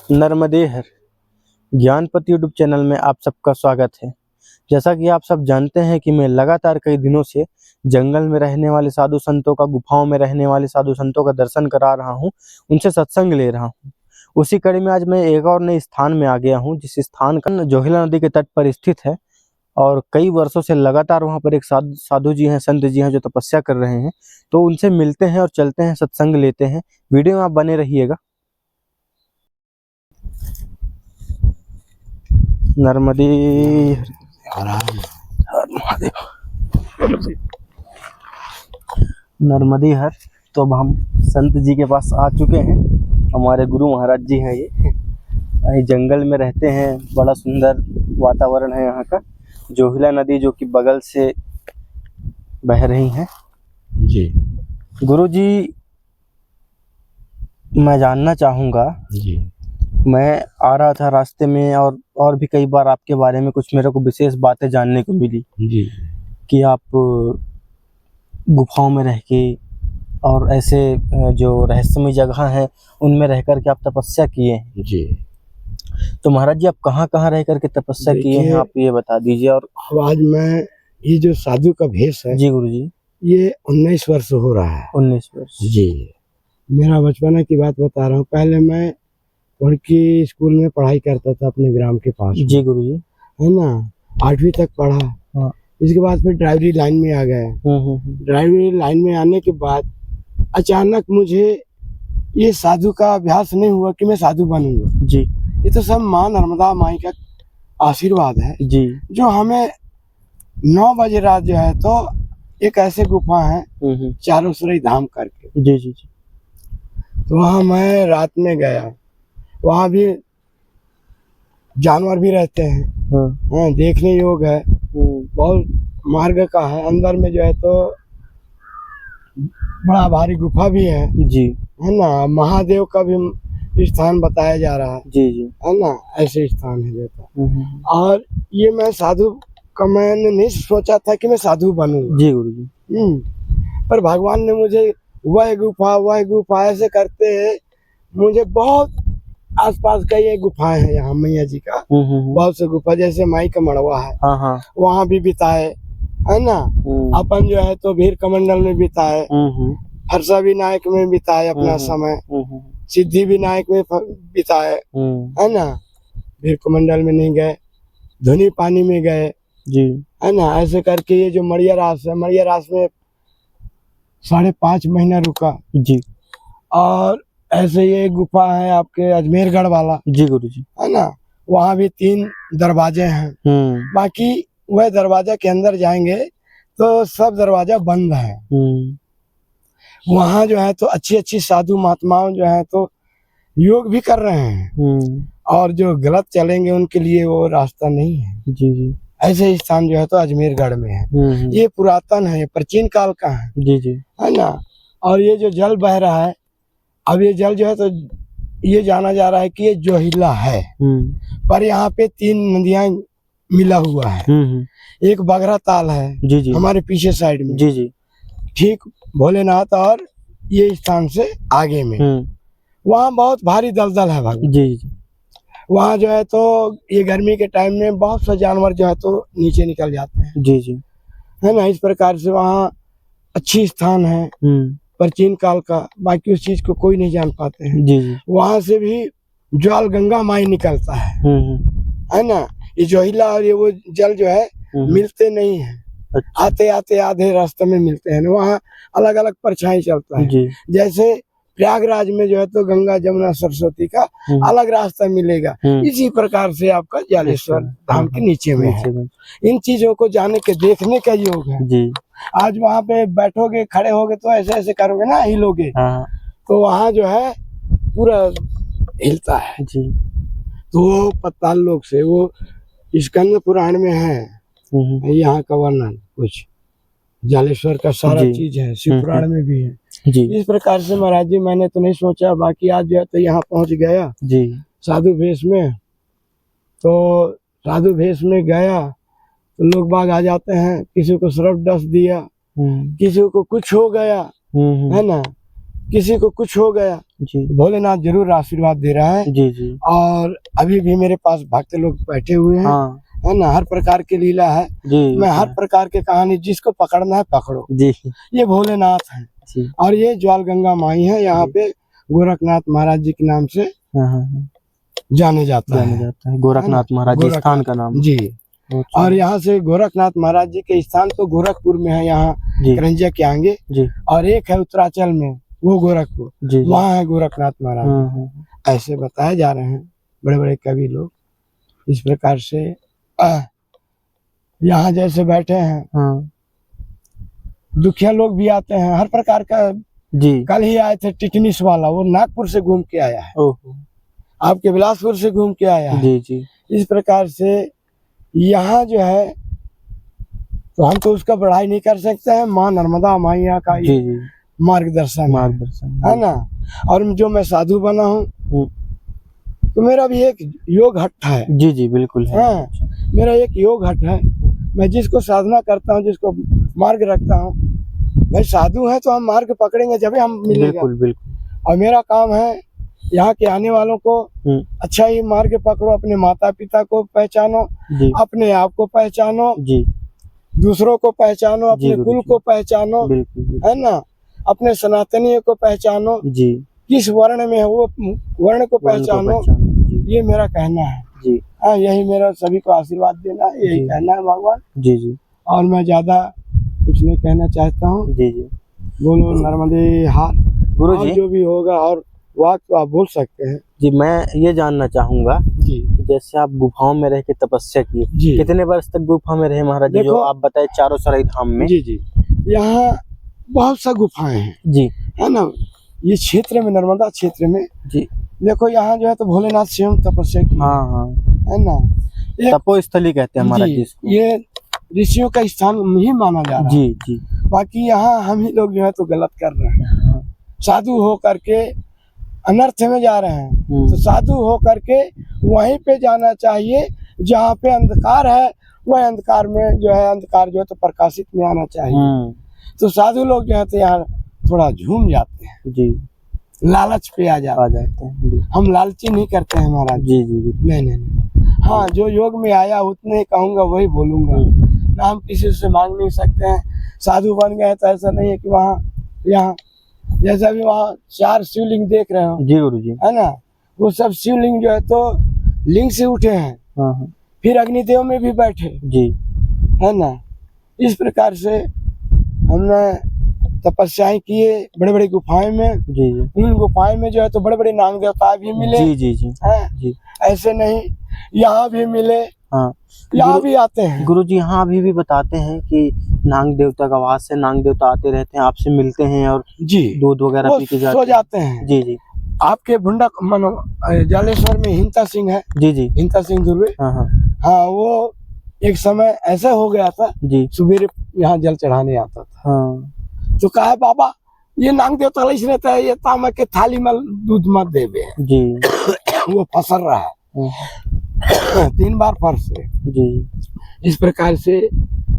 नर्मदे हर ज्ञानपति YouTube channel में आप सबका स्वागत है। जैसा कि आप सब जानते हैं कि मैं लगातार कई दिनों से जंगल में रहने वाले साधु संतों का, गुफाओं में रहने वाले साधु संतों का दर्शन करा रहा हूं, उनसे सत्संग ले रहा हूं। उसी कड़ी में आज मैं एक और नए स्थान में आ गया हूं, जिस स्थान का जोहिला नदी के तट पर स्थित है और कई वर्षों से लगातार वहां पर एक साधु जी हैं, संत जी हैं जो तपस्या कर रहे हैं। तो उनसे मिलते हैं और चलते हैं, सत्संग लेते हैं। वीडियो में आप बने रहिएगा। नर्मदे हर महादेव। नर्मदे हर। तो अब हम संत जी के पास आ चुके हैं। हमारे गुरु महाराज जी हैं ये जंगल में रहते हैं। बड़ा सुंदर वातावरण है यहाँ का। जोहिला नदी जो कि बगल से बह रही है जी। गुरु जी, मैं जानना चाहूँगा जी। मैं आ रहा था रास्ते में और भी कई बार आपके बारे में कुछ मेरे को विशेष बातें जानने को मिली जी। कि आप गुफाओं में रह के और ऐसे जो रहस्यमय जगह हैं उनमें रह कर के आप तपस्या किए हैं। जी। तो महाराज जी, आप कहाँ रह कर के तपस्या किए हैं, आप ये बता दीजिए। और आज मैं ये जो साधु का भेष है जी गुरु जी, ये 19 वर्ष हो रहा है। 19 वर्ष। जी। मेरा बचपना की बात बता रहा हूँ। पहले मैं उनकी स्कूल में पढ़ाई करता था अपने ग्राम के पास। जी गुरु जी। है ना, 8वीं तक पढ़ा। हाँ। इसके बाद फिर ड्राइवरी लाइन में आ गए। ड्राइवरी लाइन में आने के बाद अचानक मुझे ये साधु का अभ्यास नहीं हुआ कि मैं साधु बनूंगा। जी। ये तो सब माँ नर्मदा माई का आशीर्वाद है जी, जो हमें 9 बजे रात जो है तो एक ऐसे गुफा है चारोसरई धाम करके। जी जी जी। तो वहाँ मैं रात में गया। वहाँ भी जानवर भी रहते हैं। हाँ, देखने योग्य है। बहुत मार्ग का है। अंदर में जो है तो बड़ा भारी गुफा भी है जी, है ना। महादेव का भी स्थान बताया जा रहा है। जी जी, है ना। ऐसे स्थान है देता। और ये मैं साधु का मैंने नहीं सोचा था कि मैं साधु बनूंगा। जी गुरु जी। पर भगवान ने मुझे वह गुफा ऐसे करते मुझे बहुत आसपास का ये गुफाएं हैं यहाँ मैया जी का। बहुत से गुफा, जैसे माई का मड़वा है। हाँ। वहाँ भी बिताए, है ना। अपन जो है तो भीर कमंडल में बिताए, हर्षा विनायक में बिताए अपना समय, सिद्धि विनायक में बिताए, है ना। भीर कमंडल में नहीं गए, धुनी पानी में गए जी, है ना। ऐसे करके ये जो मड़िया रास है, मड़िया रास में 5.5 महीना रुका जी। और ऐसे ये गुफा है आपके अजमेरगढ़ वाला। जी गुरु जी, है ना। वहाँ भी 3 दरवाजे हैं। बाकी वह दरवाजा के अंदर जाएंगे तो सब दरवाजा बंद है। वहाँ जो है तो अच्छी साधु महात्माओं जो है तो योग भी कर रहे हैं, और जो गलत चलेंगे उनके लिए वो रास्ता नहीं है। जी जी। ऐसे स्थान जो है तो अजमेरगढ़ में है। ये पुरातन है, प्राचीन काल का है। जी जी, है ना। और ये जो जल बह रहा है, अब ये जल जो है तो ये जाना जा रहा है कि ये जोहिला है। पर यहाँ पे 3 नदियां मिला हुआ है। एक बगरा ताल है जी जी, हमारे पीछे साइड में। जी जी, ठीक भोलेनाथ और ये स्थान से आगे में। वहाँ बहुत भारी दलदल है भगवान। जी जी। वहाँ जो है तो ये गर्मी के टाइम में बहुत से जानवर जो है तो नीचे निकल जाते हैं। जी जी, है ना। इस प्रकार से वहाँ अच्छी स्थान है प्राचीन काल का। बाकी उस चीज को कोई नहीं जान पाते हैं। जी जी। वहाँ से भी ज्वाल गंगा माई निकलता है ना। ये जोहिला और ये वो जल जो है मिलते नहीं है। अच्छा। आते आते आधे रास्ते में मिलते हैं। वहाँ अलग अलग परछाई चलता है जी। जैसे प्रयागराज में जो है तो गंगा जमुना सरस्वती का अलग रास्ता मिलेगा, इसी प्रकार से आपका जालेश्वर धाम के नीचे में है। इन चीजों को जाने के देखने का योग है जी। आज वहाँ पे बैठोगे, खड़े होगे तो ऐसे ऐसे करोगे ना, हिलोगे तो वहाँ जो है पूरा हिलता है जी। तो पताल लोक से वो स्कंद पुराण में है यहाँ का वर्णन, कुछ जालेश्वर का सारा चीज है। शिव पुराण में भी है जी। इस प्रकार से महाराज जी मैंने तो नहीं सोचा। बाकी आज जो है तो यहाँ पहुँच गया जी साधु भेष में। तो साधु भेष में गया तो लोग बाग आ जाते हैं, किसी को सरफ डस दिया, किसी को कुछ हो गया, है ना। किसी को कुछ हो गया जी भोलेनाथ जरूर आशीर्वाद दे रहा है। जी जी और अभी भी मेरे पास भक्त लोग बैठे हुए हैं, हाँ है ना, हर प्रकार की लीला है। जी मैं हर प्रकार की कहानी, जिसको पकड़ना है पकड़ो। जी ये भोलेनाथ है जी और ये ज्वाल गंगा माई है। यहाँ पे गोरखनाथ महाराज जी के नाम से हाँ जाने जाता जाना है। जाता है गोरखनाथ महाराज जी गोरखनाथ स्थान का नाम। जी। अच्छा, और यहाँ से गोरखनाथ महाराज जी के स्थान तो गोरखपुर में है, यहाँ जी करंजिया के आगे। जी और एक है उत्तरांचल में, वो गोरखपुर, जी जी वहाँ है गोरखनाथ महाराज जी। हाँ ऐसे बताए जा रहे हैं बड़े बड़े कवि लोग। इस प्रकार से यहाँ जैसे बैठे हैं, हाँ दुखिया लोग भी आते हैं हर प्रकार का। जी कल ही आए थे टिकनिस वाला, वो नागपुर से घूम के आया है, ओहो आपके बिलासपुर से घूम के आया है। जी जी इस प्रकार से यहाँ जो है, तो हम तो उसका बढ़ाई नहीं कर सकते हैं। माँ नर्मदा मैया का जी जी मार्गदर्शन मार्गदर्शन है ना। और जो मैं साधु बना हूँ, तो मेरा भी एक योग हट है। जी जी बिल्कुल है। हाँ, मेरा एक योग हट है। मैं जिसको साधना करता हूँ, जिसको मार्ग रखता हूँ, भाई साधु है तो हम मार्ग पकड़ेंगे जब हम मिलेगा। बिल्कुल बिल्कुल। और मेरा काम है यहाँ के आने वालों को अच्छा ही मार्ग पकड़ो, अपने माता पिता को पहचानो, जी अपने आप को पहचानो, जी दूसरों को पहचानो, अपने गुरु कुल जी। को पहचानो, बिल्कुल बिल्कुल। है ना, अपने सनातनी को पहचानो, जी किस वर्ण में है वो वर्ण को पहचानो। जी ये मेरा कहना है। जी हाँ, यही मेरा सभी को आशीर्वाद देना है, यही जी। कहना है भगवान। जी जी और मैं ज्यादा कुछ नहीं कहना चाहता हूँ। जी जी बोलो नर्मदे हार। गुरु और जी जो भी होगा और वाक तो आप बोल सकते हैं। जी, मैं ये जानना चाहूंगा जी कि जैसे आप गुफाओं में रह के तपस्या की, जी कितने वर्ष तक गुफा में रहे महाराज जी, देखो, जो आप बताए चारों सराय धाम में? जी जी, यहाँ बहुत सा गुफाएं हैं, जी है ना। ये क्षेत्र में, नर्मदा क्षेत्र में, जी देखो यहाँ जो है तो भोलेनाथ स्वयं तपस्या की, हाँ हाँ, है ना। एक तपोस्थली कहते हैं महाराज जी इसको। ये ऋषियों का स्थान ही माना जा रहा है। जी जी बाकी यहाँ हम ही लोग जो है तो गलत कर रहे हैं। हाँ, साधु हो करके अनर्थ में जा रहे हैं। तो साधु हो करके वहीं पे जाना चाहिए जहाँ पे अंधकार है, वह अंधकार में जो है, अंधकार जो है तो प्रकाशित में आना चाहिए। तो साधु लोग जो है तो यहाँ थोड़ा झूम जाते हैं, जी लालच पे आ जाते हैं। हम लालची नहीं करते हैं महाराज जी जी नहीं नहीं नहीं। हाँ, जो योग में आया उतने ही कहूँगा, वही बोलूँगा ना। हम किसी से मांग नहीं सकते हैं। साधु बन गए तो ऐसा नहीं है कि वहाँ यहाँ जैसा भी वहाँ 4 शिवलिंग देख रहे हो, जी गुरु जी, है ना, वो सब शिवलिंग जो है तो लिंग से उठे हैं। हाँ फिर अग्निदेव में भी बैठे, जी, है ना। इस प्रकार से हमने तपस्याएं किए बड़े बड़े गुफाएं में। जी जी उन गुफाएं में जो है तो बड़े बड़े नाग देवता भी मिले। जी जी जी हैं? जी, ऐसे नहीं, यहाँ भी मिले, हाँ यहाँ भी आते हैं। गुरु जी। हाँ, अभी भी बताते हैं कि नाग देवता का वास है, नाग देवता आते रहते हैं, आपसे मिलते हैं और जी, दूध वगैरह वो पी के सो जाते हैं। जी जी आपके भुंडा मनो जालेश्वर में हिंता सिंह है, जी जी, हिंता सिंह दुर्वे। हाँ हाँ हाँ, वो एक समय ऐसा हो गया था, जी, सुबेरे यहाँ जल चढ़ाने आता था। हाँ तो कहा बाबा ये नाग देवता लैस रहता है, ये तांबा के थाली में दूध मत देवे। जी वो फंसल रहा है 3 बार फंस से। जी, इस प्रकार से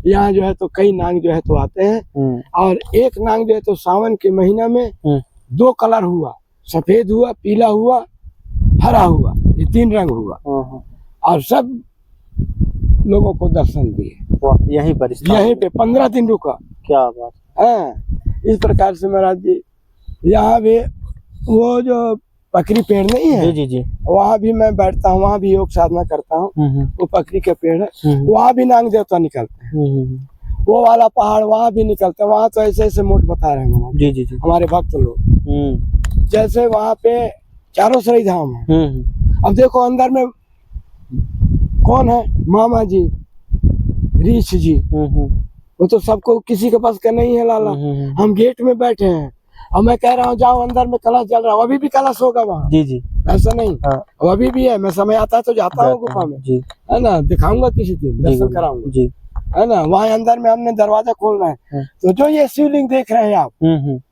यहाँ जो है तो कई नाग जो है तो आते हैं। और एक नाग जो है तो सावन के महीना में 2 कलर हुआ, सफेद हुआ, पीला हुआ, हरा हुआ, ये 3 रंग हुआ। और सब लोगों को दर्शन दिए यहीं पर यहीं पे 15 दिन रुका। क्या बात हाँ, इस प्रकार से महाराज जी यहाँ भी वो जो पकड़ी पेड़ नहीं है, जी जी, वहाँ भी मैं बैठता हूँ, वहाँ भी योग साधना करता हूँ। वो पकड़ी के पेड़ है, वहाँ भी नाग देवता निकलते हैं। वो वाला पहाड़ वहाँ भी निकलते हैं। वहाँ तो ऐसे ऐसे मोट बता रहे हैं जी जी जी, हमारे भक्त लोग। जैसे वहाँ पे चारों सराय धाम है। अब देखो अंदर में कौन है, मामा जी, रीछ जी, वो तो सबको किसी के पास का नहीं है लाला। हम गेट में बैठे हैं और मैं कह रहा हूँ जाओ अंदर में कलश जल रहा है, अभी भी कलश होगा वहाँ। जी जी, ऐसा नहीं, हाँ। अभी भी है। मैं समय आता है तो जाता हूँ गुफा में, जी, है ना, दिखाऊंगा किसी दिन, दर्शन कराऊंगा, जी, है ना। वहाँ अंदर में हमने दरवाजा खोलना है। तो जो ये शिवलिंग देख रहे हैं आप,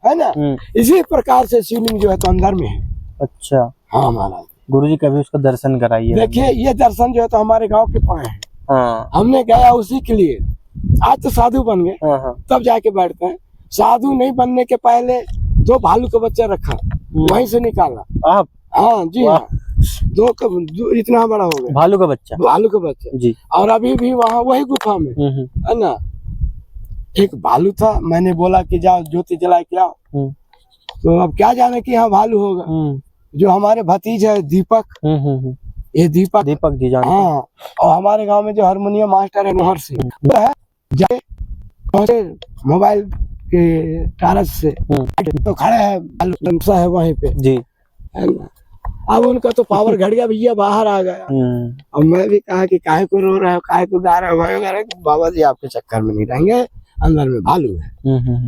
है ना, इसी प्रकार से शिवलिंग जो है तो अंदर में है। अच्छा, हाँ महाराज। गुरुजी कभी उसका दर्शन कराइए। देखिए ये दर्शन जो है तो हमारे गाँव के पाए है। हाँ। हमने गया उसी के लिए। आज तो साधु बन गए, तब जाके बैठते हैं। साधु नहीं बनने के पहले 2 भालू का बच्चा रखा, वहीं से निकाला। आप? हाँ जी हाँ, 2 इतना बड़ा हो गया भालू का बच्चा? भालू का बच्चा जी। और अभी भी वहाँ वही गुफा में है ना। एक भालू था, मैंने बोला कि जाओ ज्योति जला के आओ, तो अब क्या जाने कि यहाँ भालू होगा। जो हमारे भतीज है दीपक, ये दीपक जी जानते। हाँ, और हमारे गांव में जो हारमोनियम मास्टर है नोहर से, वो है, जाके पहुंचे मोबाइल के टारस से, तो खड़े है भालू है वहीं पे जी। है ना। अब उनका तो पावर घट गया, भैया बाहर आ गया। अब मैं भी कहा कि काहे को रो रहे हो, काहे को गा रहे हो, भाई कह रहे बाबा जी आपके चक्कर में नहीं रहेंगे, अंदर में भालू है।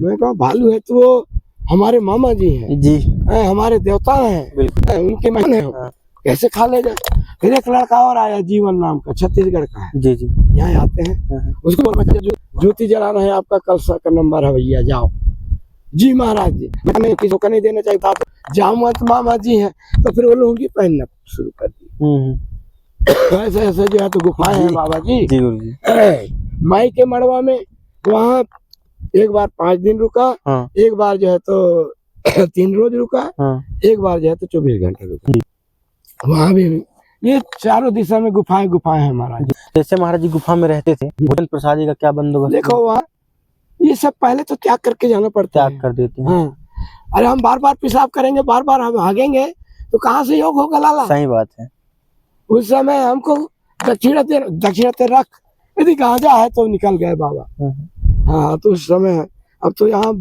मैं कहा भालू है तो वो हमारे मामा जी हैं जी, हमारे देवता हैं, उनके मेहमान है, कैसे खा ले जाए। फिर एक लड़का और आया जीवन नाम का, छत्तीसगढ़ का है। जी जी, यहाँ आते हैं, उसको बोला ज्योति जलाना है, आपका कलसा का नंबर है भैया, जाओ। जी महाराज जी, मैंने किसी को नहीं देना चाहिए था, जामवंत मामा जी हैं, तो फिर वो लुंगी पहनना शुरू कर दी। ऐसे ऐसे जो है तो गुफाएं हैं बाबा जी। माई के मड़वा में वहाँ एक बार 5 दिन रुका, एक बार जो है तो 3 रोज रुका, एक बार जो है तो 24 घंटे रुका। वहाँ भी ये चारों दिशा में गुफाएं हैं महाराज। जैसे महाराज जी गुफा में रहते थे, भोजन प्रसाद का क्या बंदोबस्त? देखो वहाँ ये सब पहले तो त्याग करके जाना पड़ता है, त्याग कर देते हैं। हाँ। अरे हम बार बार पेशाब करेंगे, बार बार हम भागेंगे तो कहाँ से योग होगा लाला? सही बात है। उस समय हमको दक्षिणा रख, यदि गांजा है तो निकल गए बाबा। हाँ, तो उस समय अब तो यहाँ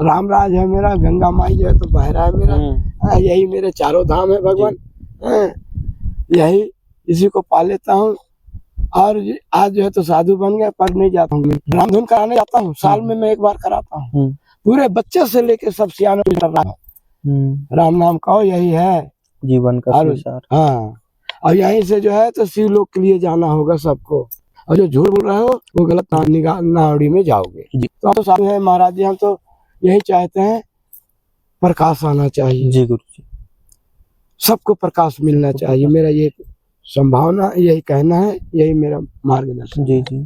रामराज है मेरा, गंगा माई जो है तो बहरा है मेरा, यही मेरे चारों धाम है भगवान, यही इसी को पा लेता हूँ। और आज जो है तो साधु बन गया, पर नहीं जाता हूँ, रामधुन कराने जाता हूँ, साल में मैं एक बार कराता हूँ, पूरे बच्चे से लेके सब सियाने कर रहा है। राम नाम कहो, यही है जीवन का संसार। हाँ, और यहीं से जो है तो शिवलोक के लिए जाना होगा सबको, और जो झूठ बोल रहे हो वो गलत नावड़ी में जाओगे। तो हम तो साधु है महाराज जी, हम तो यही चाहते हैं प्रकाश आना चाहिए। जी गुरु जी, सबको प्रकाश मिलना चाहिए, मेरा ये संभावना, यही कहना है, यही मेरा मार्गदर्शन। जी जी,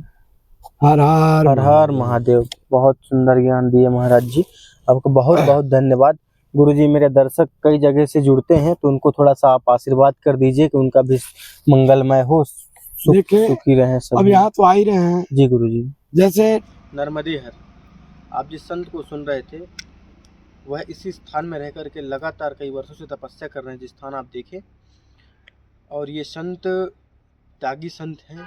हर हर हर हर महादेव। बहुत सुंदर ज्ञान दिए महाराज जी, आपको बहुत बहुत धन्यवाद। गुरु जी, मेरे दर्शक कई जगह से जुड़ते हैं, तो उनको थोड़ा सा आप आशीर्वाद कर दीजिए कि उनका भी मंगलमय हो, सुखी रहे सब। अब यहाँ तो आ ही रहे हैं। जी गुरु जी, जैसे नर्मदेहर, आप जिस संत को सुन रहे थे, वह इसी स्थान में रह करके लगातार कई वर्षों से तपस्या कर रहे हैं, जिस स्थान आप देखें। और ये संत त्यागी संत हैं,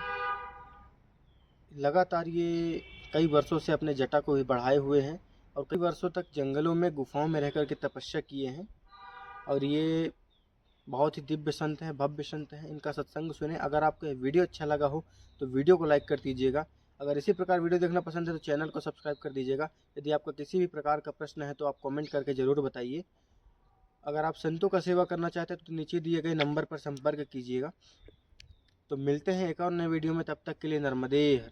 लगातार ये कई वर्षों से अपने जटा को ही बढ़ाए हुए हैं और कई वर्षों तक जंगलों में गुफाओं में रह करके तपस्या किए हैं। और ये बहुत ही दिव्य संत हैं, भव्य संत हैं, इनका सत्संग सुने। अगर आपको वीडियो अच्छा लगा हो तो वीडियो को लाइक कर दीजिएगा। अगर इसी प्रकार वीडियो देखना पसंद है तो चैनल को सब्सक्राइब कर दीजिएगा। यदि आपका किसी भी प्रकार का प्रश्न है तो आप कमेंट करके ज़रूर बताइए। अगर आप संतों का सेवा करना चाहते हैं तो नीचे दिए गए नंबर पर संपर्क कीजिएगा। तो मिलते हैं एक और नए वीडियो में, तब तक के लिए नर्मदे हर।